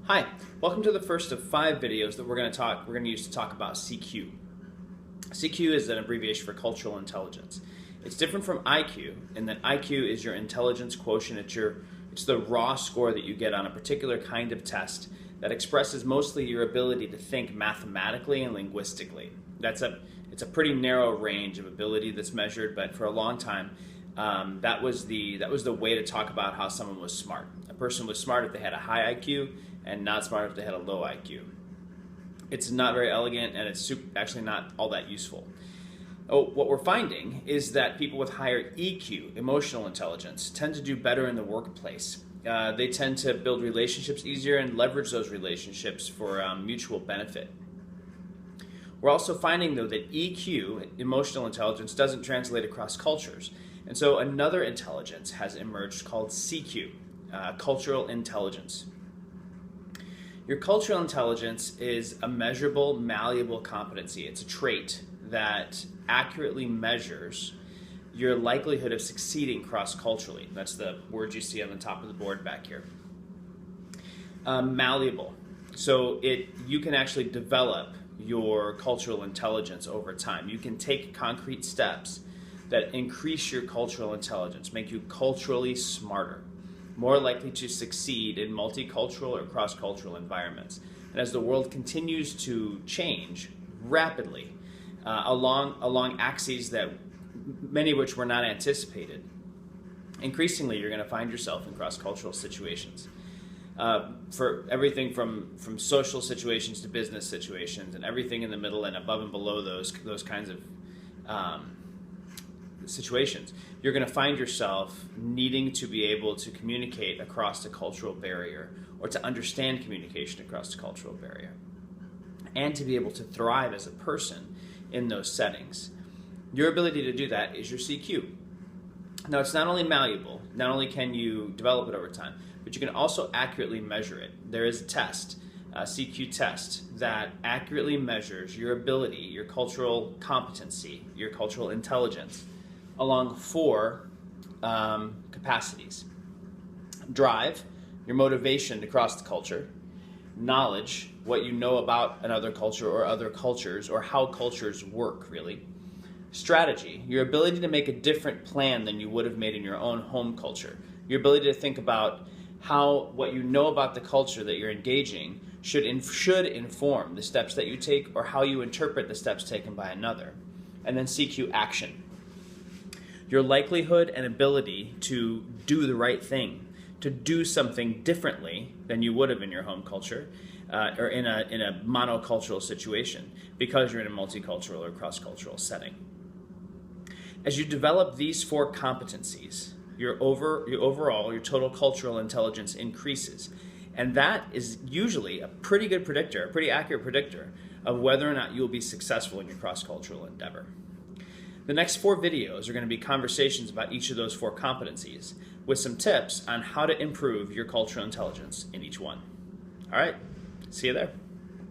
Hi, welcome to the first of 5 videos that we're going to use to talk about CQ. CQ is an abbreviation for cultural intelligence. It's different from IQ in that IQ is your intelligence quotient. It's the raw score that you get on a particular kind of test that expresses mostly your ability to think mathematically and linguistically. It's a pretty narrow range of ability that's measured, but for a long time that was the way to talk about how someone was smart. A person was smart if they had a high IQ, and not smart if they had a low IQ. It's not very elegant, and it's actually not all that useful. What we're finding is that people with higher EQ, emotional intelligence, tend to do better in the workplace. They tend to build relationships easier and leverage those relationships for mutual benefit. We're also finding, though, that EQ, emotional intelligence, doesn't translate across cultures. And so another intelligence has emerged called CQ, cultural intelligence. Your cultural intelligence is a measurable, malleable competency. It's a trait that accurately measures your likelihood of succeeding cross-culturally. That's the word you see on the top of the board back here. Malleable. So you can actually develop your cultural intelligence over time. You can take concrete steps that increase your cultural intelligence, make you culturally smarter, more likely to succeed in multicultural or cross-cultural environments. And as the world continues to change rapidly along axes that many of which were not anticipated, increasingly you're going to find yourself in cross-cultural situations. For everything from social situations to business situations, and everything in the middle and above and below those kinds of situations, you're going to find yourself needing to be able to communicate across the cultural barrier, or to understand communication across the cultural barrier, and to be able to thrive as a person in those settings. Your ability to do that is your CQ. Now, it's not only malleable, not only can you develop it over time, but you can also accurately measure it. There is a test, a CQ test, that accurately measures your ability, your cultural competency, your cultural intelligence, along 4 capacities. Drive, your motivation to cross the culture. Knowledge, what you know about another culture or other cultures, or how cultures work, really. Strategy, your ability to make a different plan than you would have made in your own home culture. Your ability to think about how what you know about the culture that you're engaging should inform the steps that you take, or how you interpret the steps taken by another. And then CQ, action. Your likelihood and ability to do the right thing, to do something differently than you would have in your home culture, or in a monocultural situation, because you're in a multicultural or cross-cultural setting. As you develop these 4 competencies, your total cultural intelligence increases. And that is usually a pretty good predictor, a pretty accurate predictor of whether or not you'll be successful in your cross-cultural endeavor. The next 4 videos are going to be conversations about each of those 4 competencies, with some tips on how to improve your cultural intelligence in each one. All right, see you there.